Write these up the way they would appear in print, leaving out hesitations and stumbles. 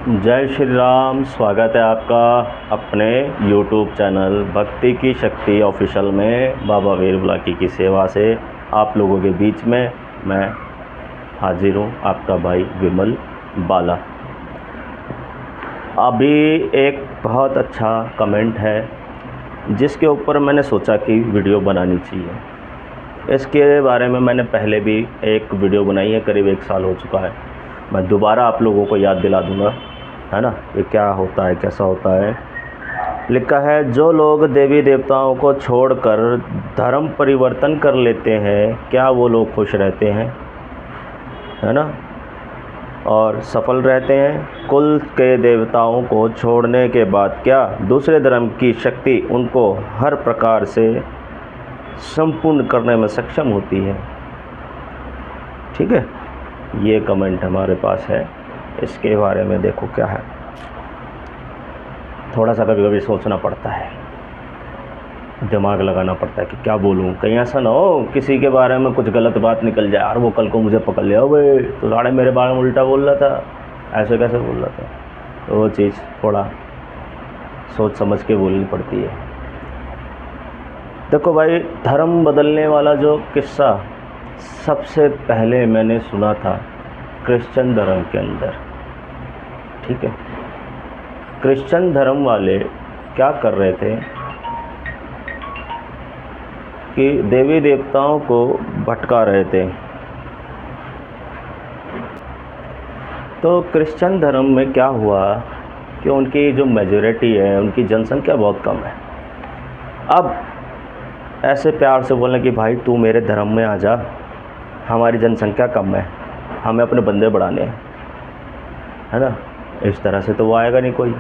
जय श्री राम। स्वागत है आपका अपने YouTube चैनल भक्ति की शक्ति ऑफिशियल में बाबा वीर बुलाकी की सेवा से आप लोगों के बीच में मैं हाजिर हूँ, आपका भाई विमल बाला। अभी एक बहुत अच्छा कमेंट है जिसके ऊपर मैंने सोचा कि वीडियो बनानी चाहिए। इसके बारे में मैंने पहले भी एक वीडियो बनाई है, करीब 1 साल हो चुका है। मैं दोबारा आप लोगों को याद दिला दूँगा, है ना, ये क्या होता है, कैसा होता है। लिखा है, जो लोग देवी देवताओं को छोड़कर धर्म परिवर्तन कर लेते हैं, क्या वो लोग खुश रहते हैं, है ना, और सफल रहते हैं? कुल के देवताओं को छोड़ने के बाद क्या दूसरे धर्म की शक्ति उनको हर प्रकार से संपूर्ण करने में सक्षम होती है? ठीक है, ये कमेंट हमारे पास है। इसके बारे में देखो क्या है। थोड़ा सा कभी कभी सोचना पड़ता है, दिमाग लगाना पड़ता है कि क्या बोलूँ, कहीं ऐसा ना हो किसी के बारे में कुछ गलत बात निकल जाए और वो कल को मुझे पकड़ लिया, भाई तो साढ़े मेरे बारे में उल्टा बोल रहा था, ऐसे कैसे बोल रहा था। तो वो चीज़ थोड़ा सोच समझ के बोलनी पड़ती है। देखो भाई, धर्म बदलने वाला जो किस्सा सबसे पहले मैंने सुना था क्रिश्चियन धर्म के अंदर। ठीक है, क्रिश्चियन धर्म वाले क्या कर रहे थे कि देवी देवताओं को भटका रहे थे। तो क्रिश्चियन धर्म में क्या हुआ कि उनकी जो मेजॉरिटी है, उनकी जनसंख्या बहुत कम है। अब ऐसे प्यार से बोलने कि भाई तू मेरे धर्म में आ जा, हमारी जनसंख्या कम है, हमें अपने बंदे बढ़ाने हैं, है ना, इस तरह से तो वो आएगा नहीं कोई।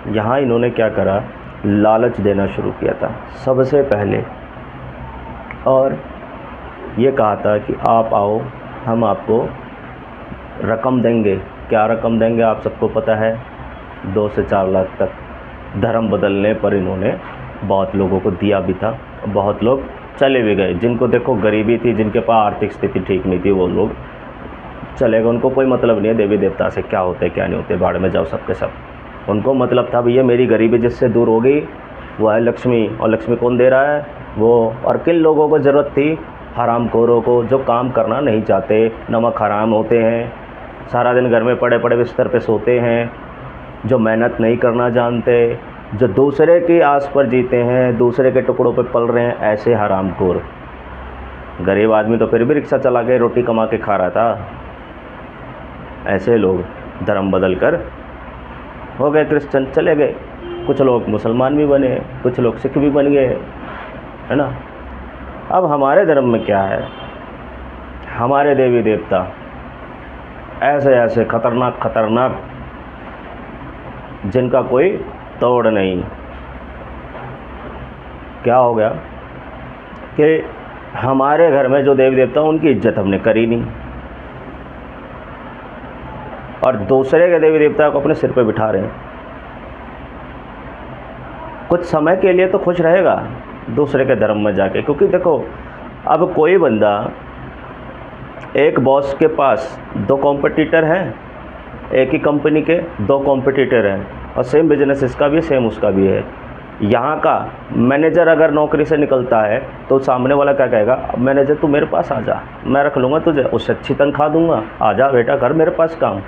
यहाँ इन्होंने क्या करा, लालच देना शुरू किया था सबसे पहले, और ये कहा था कि आप आओ, हम आपको रकम देंगे। क्या रकम देंगे आप सबको पता है, 2 से 4 लाख तक। धर्म बदलने पर इन्होंने बहुत लोगों को दिया भी था, बहुत लोग चले भी गए। जिनको देखो गरीबी थी, जिनके पास आर्थिक स्थिति ठीक नहीं थी, वो लोग चले गए। उनको कोई मतलब नहीं है देवी देवता से क्या होते क्या नहीं होते, बाढ़ में जाओ सबके सब। उनको मतलब था भैया मेरी गरीबी जिससे दूर हो गई वो है लक्ष्मी, और लक्ष्मी कौन दे रहा है, वो। और किन लोगों को ज़रूरत थी, हरामखोरों को, जो काम करना नहीं चाहते, नमक हराम होते हैं, सारा दिन घर में पड़े पड़े बिस्तर पे सोते हैं, जो मेहनत नहीं करना जानते, जो दूसरे की आस पर जीते हैं, दूसरे के टुकड़ों पे पल रहे हैं, ऐसे हरामखोर। गरीब आदमी तो फिर भी रिक्शा चला के रोटी कमा के खा रहा था। ऐसे लोग धर्म बदल कर हो गए क्रिश्चियन, चले गए। कुछ लोग मुसलमान भी बने, कुछ लोग सिख भी बन गए, है ना। अब हमारे धर्म में क्या है, हमारे देवी देवता ऐसे ऐसे खतरनाक खतरनाक जिनका कोई तोड़ नहीं। क्या हो गया कि हमारे घर में जो देवी देवता उनकी इज्जत हमने करी नहीं, और दूसरे के देवी देवता को अपने सिर पे बिठा रहे हैं। कुछ समय के लिए तो खुश रहेगा दूसरे के धर्म में जाके, क्योंकि देखो अब कोई बंदा, एक बॉस के पास 2 कॉम्पिटिटर हैं, एक ही कंपनी के 2 कॉम्पिटिटर हैं, और सेम बिजनेस इसका भी है, सेम उसका भी है। यहाँ का मैनेजर अगर नौकरी से निकलता है तो सामने वाला क्या कहेगा, मैनेजर तू मेरे पास आ जा, मैं रख लूँगा तुझे, उससे अच्छी तनख्वाह दूँगा, आ जा बेटा कर मेरे पास काम।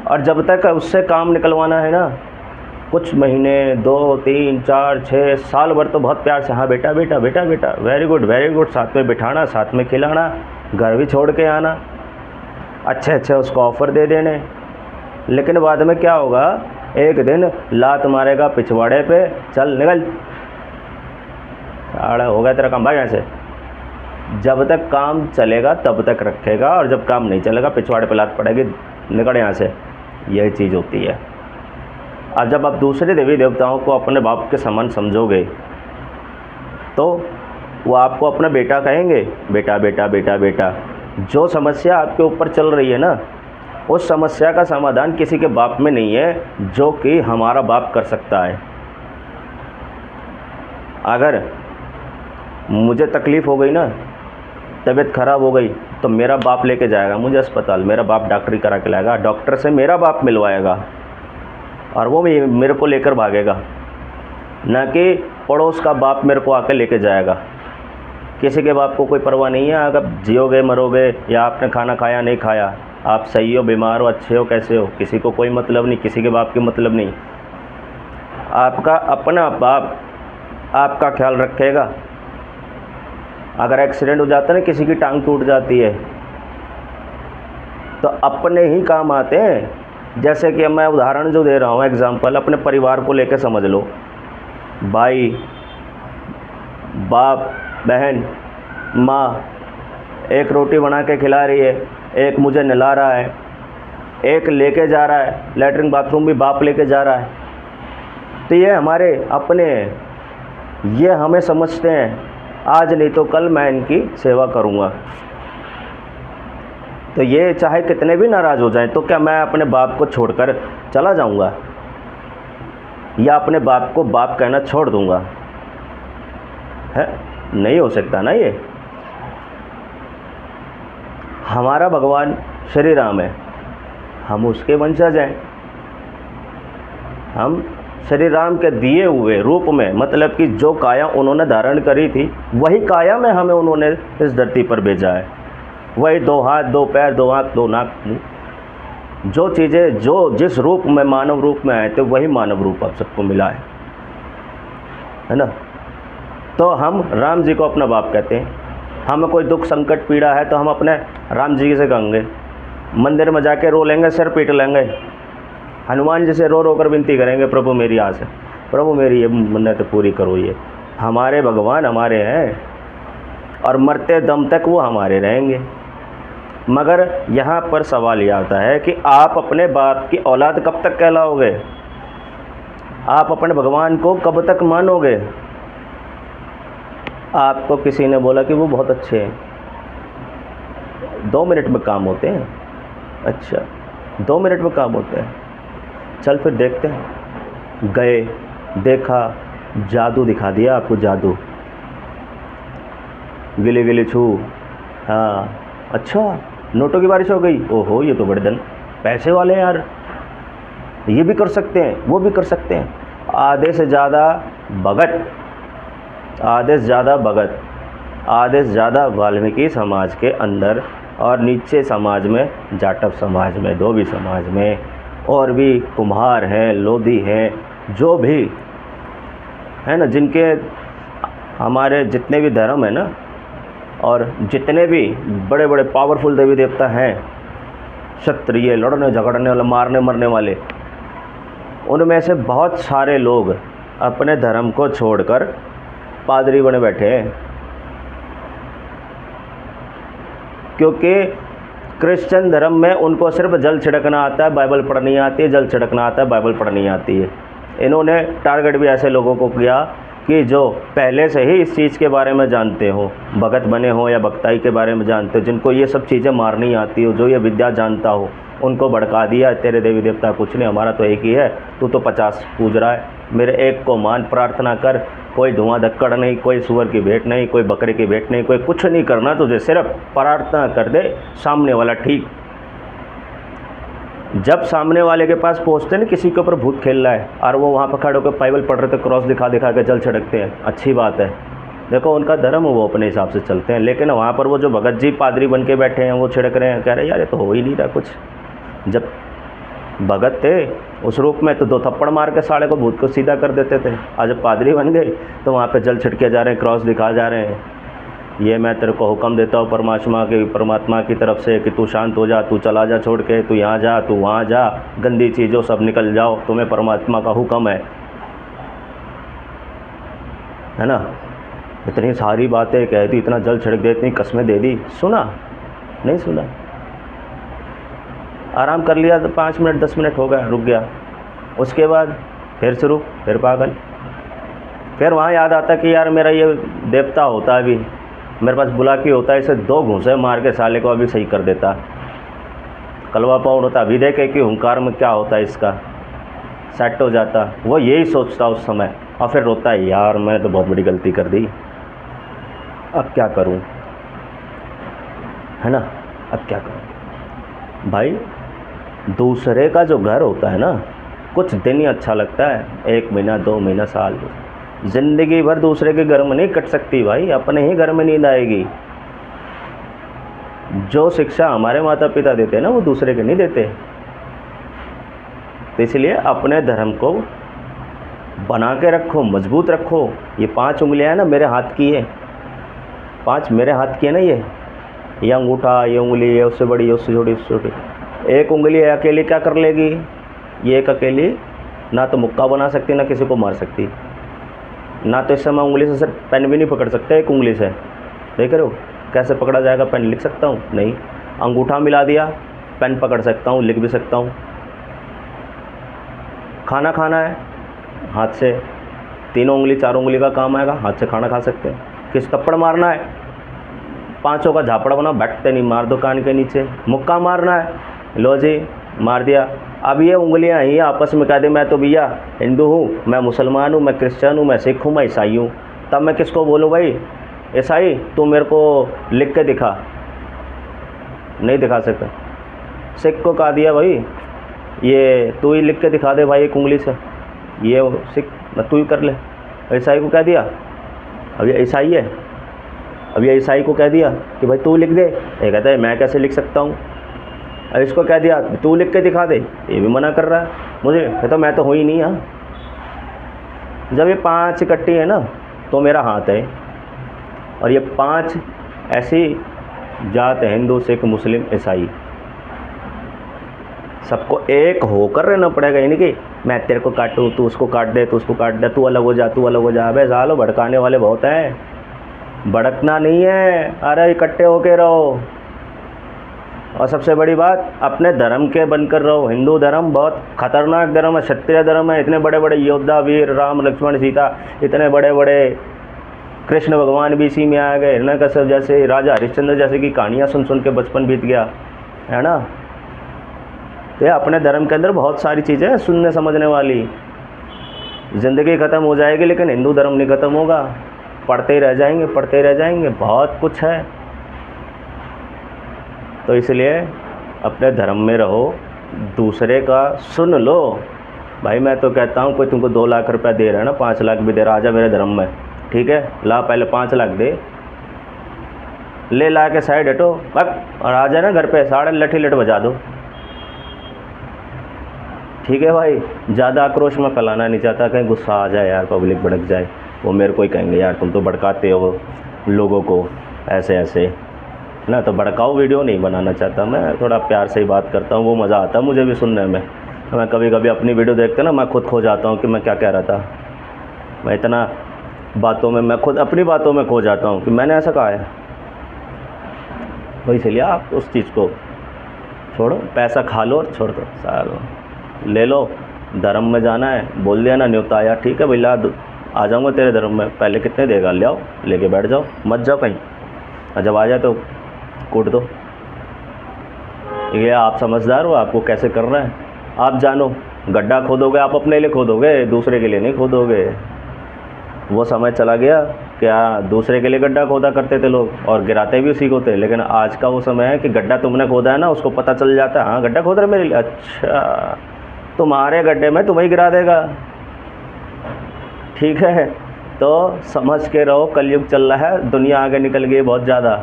और जब तक उससे काम निकलवाना है ना, कुछ महीने, 2, 3, 4, 6 साल भर तो बहुत प्यार से, हाँ बेटा बेटा बेटा बेटा, वेरी गुड, साथ में बिठाना, साथ में खिलाना, घर भी छोड़ के आना, अच्छे अच्छे उसको ऑफ़र दे देने। लेकिन बाद में क्या होगा, एक दिन लात मारेगा पिछवाड़े पे, चल निकल, आड़ा हो गया तेरा काम, भाई यहाँ से। जब तक काम चलेगा तब तक रखेगा, और जब काम नहीं चलेगा पिछवाड़े पे लात पड़ेगी, निकल यहाँ से। यही चीज़ होती है। और जब आप दूसरे देवी देवताओं को अपने बाप के समान समझोगे तो वो आपको अपना बेटा कहेंगे, बेटा बेटा बेटा बेटा। जो समस्या आपके ऊपर चल रही है ना, उस समस्या का समाधान किसी के बाप में नहीं है जो कि हमारा बाप कर सकता है। अगर मुझे तकलीफ़ हो गई ना, तबीयत ख़राब हो गई, तो मेरा बाप लेके जाएगा मुझे अस्पताल, मेरा बाप डॉक्टरी करा के लाएगा, डॉक्टर से मेरा बाप मिलवाएगा, और वो भी मेरे को लेकर भागेगा, ना कि पड़ोस का बाप मेरे को आके लेके जाएगा। किसी के बाप को कोई परवाह नहीं है, अगर जियोगे मरोगे या आपने खाना खाया नहीं खाया, आप सही हो बीमार हो अच्छे हो कैसे हो, किसी को कोई मतलब नहीं, किसी के बाप के मतलब नहीं। आपका अपना बाप आपका ख्याल रखेगा। अगर एक्सीडेंट हो जाता है ना, किसी की टांग टूट जाती है, तो अपने ही काम आते हैं। जैसे कि मैं उदाहरण जो दे रहा हूँ एग्जांपल, अपने परिवार को लेकर समझ लो। भाई, बाप, बहन, माँ एक रोटी बना के खिला रही है, एक मुझे नहला रहा है, एक लेके जा रहा है, लैट्रिन बाथरूम भी बाप लेके जा रहा है। तो ये हमारे अपने हैं, ये हमें समझते हैं, आज नहीं तो कल मैं इनकी सेवा करूँगा। तो ये चाहे कितने भी नाराज़ हो जाएं, तो क्या मैं अपने बाप को छोड़कर चला जाऊँगा या अपने बाप को बाप कहना छोड़ दूँगा? है नहीं हो सकता ना। ये हमारा भगवान श्री राम है, हम उसके वंशज हैं। हम श्री राम के दिए हुए रूप में, मतलब कि जो काया उन्होंने धारण करी थी, वही काया में हमें उन्होंने इस धरती पर भेजा है। वही 2 हाथ 2 पैर 2 आँख 2 नाक, जो चीज़ें जो जिस रूप में मानव रूप में आए थे, वही मानव रूप आप सबको मिला है ना। तो हम राम जी को अपना बाप कहते हैं। हमें कोई दुख संकट पीड़ा है तो हम अपने राम जी से कहेंगे, मंदिर में जाके रो लेंगे, सिर पीट लेंगे, हनुमान जी से रो रो कर विनती करेंगे, प्रभु मेरी आस है, प्रभु मेरी ये मन्नत पूरी करो। ये हमारे भगवान हमारे हैं और मरते दम तक वो हमारे रहेंगे। मगर यहाँ पर सवाल ये आता है कि आप अपने बाप की औलाद कब तक कहलाओगे? आप अपने भगवान को कब तक मानोगे? आपको किसी ने बोला कि वो बहुत अच्छे हैं, 2 मिनट में काम होते हैं। अच्छा, 2 मिनट में काम होते हैं, चल फिर देखते हैं। गए, देखा, जादू दिखा दिया आपको, जादू, गिले गिले छू, हाँ अच्छा नोटों की बारिश हो गई, ओहो ये तो बड़े धन पैसे वाले हैं यार, ये भी कर सकते हैं वो भी कर सकते हैं। आधे से ज़्यादा भगत, आधे से ज़्यादा भगत, आधे से ज़्यादा वाल्मीकि समाज के अंदर और नीचे समाज में, जाटव समाज में, धोबी समाज में, और भी कुम्हार हैं, लोधी हैं, जो भी है ना, जिनके हमारे जितने भी धर्म है ना, और जितने भी बड़े बड़े पावरफुल देवी देवता हैं, क्षत्रिय, लड़ने झगड़ने वाले, मारने मरने वाले, उनमें से बहुत सारे लोग अपने धर्म को छोड़कर पादरी बने बैठे हैं। क्योंकि क्रिश्चियन धर्म में उनको सिर्फ जल छिड़कना आता है, बाइबल पढ़नी आती है, जल छिड़कना आता है, बाइबल पढ़नी आती है। इन्होंने टारगेट भी ऐसे लोगों को किया कि जो पहले से ही इस चीज़ के बारे में जानते हो, भगत बने हो या भक्ताई के बारे में जानते हो, जिनको ये सब चीज़ें मारनी आती हो, जो ये विद्या जानता हो, उनको भड़का दिया, तेरे देवी देवता कुछ नहीं, हमारा तो एक ही है, तू तो 50 पूज रहा है, मेरे एक को मान, प्रार्थना कर, कोई धुआं धक्कड़ नहीं, कोई सुअर की भेंट नहीं, कोई बकरे की भेंट नहीं, कोई कुछ नहीं करना तुझे, सिर्फ प्रार्थना कर दे, सामने वाला ठीक। जब सामने वाले के पास पहुंचते हैं ना, किसी के ऊपर भूत खेल रहा है और वो वहाँ पर खड़े होकर बाइबल पढ़ रहे थे, क्रॉस दिखा दिखा के जल छिड़कते हैं, अच्छी बात है, देखो उनका धर्म वो अपने हिसाब से चलते हैं। लेकिन वहाँ पर वो जो भगत जी पादरी बन के बैठे हैं, वो छिड़क रहे हैं, कह रहे हैं यार ये तो हो ही नहीं रहा कुछ। जब भगत थे उस रूप में तो 2 थप्पड़ मार के साले को, भूत को सीधा कर देते थे। आज जब पादरी बन गए तो वहाँ पे जल छिड़के जा रहे हैं, क्रॉस दिखा जा रहे हैं। ये मैं तेरे को हुक्म देता हूँ परमात्मा की तरफ से कि तू शांत हो जा, तू चला जा छोड़ के, तू यहाँ जा, तू वहाँ जा, गंदी चीज़ों सब निकल जाओ, तुम्हें परमात्मा का हुक्म है ना। इतनी सारी बातें कह दी, इतना जल छिड़क दे, इतनी कस्में दे दी, सुना नहीं सुना? आराम कर लिया तो 5 मिनट 10 मिनट हो गया, रुक गया, उसके बाद फिर शुरू, फिर पागल। फिर वहाँ याद आता कि यार मेरा ये देवता होता है, अभी मेरे पास बुलाकी होता है, इसे 2 घूंसे मार के साले को अभी सही कर देता, कलवा पाउंड होता, अभी देखे कि हुंकार में क्या होता है, इसका सेट हो जाता। वो यही सोचता उस समय, और फिर रोता है, यार मैंने तो बहुत बड़ी गलती कर दी, अब क्या करूं, है ना, अब क्या करूं। भाई दूसरे का जो घर होता है ना, कुछ दिन ही अच्छा लगता है, 1 महीना 2 महीना साल, ज़िंदगी भर दूसरे के घर में नहीं कट सकती भाई, अपने ही घर में नींद आएगी। जो शिक्षा हमारे माता पिता देते हैं ना, वो दूसरे के नहीं देते। तो इसलिए अपने धर्म को बना के रखो, मजबूत रखो। ये 5 उंगलियां हैं ना, मेरे हाथ की है, 5 मेरे हाथ की है ना, ये अंगूठा, ये उंगली, ये उससे बड़ी, उससे छोटी, उससे छोटी। एक उंगली अकेली क्या कर लेगी? ये एक अकेली ना तो मुक्का बना सकती, ना किसी को मार सकती, ना तो इस समय उंगली से सिर्फ पेन भी नहीं पकड़ सकते। एक उंगली से देख रहे हो कैसे पकड़ा जाएगा पेन? लिख सकता हूँ? नहीं। अंगूठा मिला दिया, पेन पकड़ सकता हूँ, लिख भी सकता हूँ। खाना खाना है हाथ से, 3 उंगली 4 उंगली का काम आएगा, हाथ से खाना खा सकते हैं। किस थप्पड़ मारना है, 5 का झापड़ा बना, बैठते नहीं, मार दो कान के नीचे। मुक्का मारना है, लो जी मार दिया। अब ये उंगलियां ही आपस में कह दे मैं तो भैया हिंदू हूँ, मैं मुसलमान हूँ, मैं क्रिश्चियन हूँ, मैं सिख हूँ, मैं ईसाई हूँ, तब मैं किसको बोलूँ भाई ईसाई तू मेरे को लिख के दिखा? नहीं दिखा सकता। सिख को कहा दिया भाई ये तू ही लिख के दिखा दे भाई एक उंगली से, ये सिख तू ही कर ले। ईसाई को कह दिया, अब ये ईसाई है, अब ये ईसाई को कह दिया कि भाई तू लिख दे, ये कहता है मैं कैसे लिख सकता हूँ। अब इसको कह दिया तू लिख के दिखा दे, ये भी मना कर रहा है मुझे, कहता मैं तो हूँ ही नहीं। हाँ, जब ये 5 इकट्ठी है ना तो मेरा हाथ है। और ये 5 ऐसी जात है, हिंदू, सिख, मुस्लिम, ईसाई, सबको एक होकर रहना पड़ेगा। यानी कि मैं तेरे को काटूँ, तू उसको काट दे, तू उसको काट दे, तू अलग हो जा, तू अलग हो जा। अबे सालो भड़काने वाले बहुत हैं, भड़कना नहीं है, अरे इकट्ठे होके रहो। और सबसे बड़ी बात, अपने धर्म के बनकर रहो। हिंदू धर्म बहुत खतरनाक धर्म है, क्षत्रिय धर्म है। इतने बड़े बड़े योद्धा वीर, राम लक्ष्मण सीता, इतने बड़े बड़े, कृष्ण भगवान भी इसी में आ गए, हिरण्यकश्यप जैसे, राजा हरिश्चंद्र जैसे की कहानियाँ सुन सुन के बचपन बीत गया है ना। तो अपने धर्म के अंदर बहुत सारी चीज़ें सुनने समझने वाली। ज़िंदगी ख़त्म हो जाएगी लेकिन हिंदू धर्म नहीं ख़त्म होगा, पढ़ते ही रह जाएंगे, पढ़ते ही रह जाएंगे, बहुत कुछ है। तो इसलिए अपने धर्म में रहो, दूसरे का सुन लो। भाई मैं तो कहता हूँ कोई तुमको 2 लाख रुपया दे रहा है ना, 5 लाख भी दे रहा, आजा मेरे धर्म में, ठीक है, ला पहले 5 लाख दे, ले ला के साइड हटो बक, और आ जाए ना घर पे, साढ़े लठी लट बजा दो, ठीक है भाई। ज़्यादा आक्रोश में फैलाना नहीं चाहता, कहीं गुस्सा आ जाए यार, पब्लिक भड़क जाए, वो मेरे को ही कहेंगे यार तुम तो भड़काते हो लोगों को ऐसे ऐसे ना। तो भड़काऊ वीडियो नहीं बनाना चाहता मैं, थोड़ा प्यार से ही बात करता हूँ, वो मज़ा आता है मुझे भी सुनने में। मैं कभी कभी अपनी वीडियो देखते ना, मैं खुद खो जाता हूँ कि मैं क्या कह रहा था। मैं इतना बातों में, मैं खुद अपनी बातों में खो जाता हूँ कि मैंने ऐसा कहा है। तो इसलिए आप उस चीज़ को छोड़ो, पैसा खा लो और छोड़ दो, सालो ले लो। धर्म में जाना है, बोल दिया ना न्योता आया, ठीक है भैया आ जाऊँगा तेरे धर्म में, पहले कितने देगा, ले आओ, लेके बैठ जाओ, मत जाओ कहीं, और जब आ जाए तो कूट दो। ये आप समझदार हो, आपको कैसे करना है आप जानो। गड्ढा खोदोगे आप अपने लिए खोदोगे, दूसरे के लिए नहीं खोदोगे। वो समय चला गया क्या दूसरे के लिए गड्ढा खोदा करते थे लोग और गिराते भी उसी को थे, लेकिन आज का वो समय है कि गड्ढा तुमने खोदा है ना, उसको पता चल जाता है हाँ गड्ढा खोद रहे मेरे लिए, अच्छा तुम्हारे गड्ढे में तुम्हें गिरा देगा, ठीक है। तो समझ के रहो, कलयुग चल रहा है, दुनिया आगे निकल गई बहुत ज़्यादा।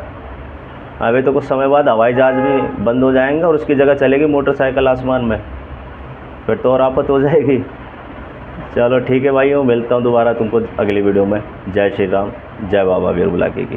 अभी तो कुछ समय बाद हवाई जहाज़ भी बंद हो जाएंगे और उसकी जगह चलेगी मोटरसाइकिल आसमान में, फिर तो और आफत हो जाएगी। चलो ठीक है भाइयों, मिलता हूँ दोबारा तुमको अगली वीडियो में। जय श्री राम, जय बाबा वीर बुलाके की।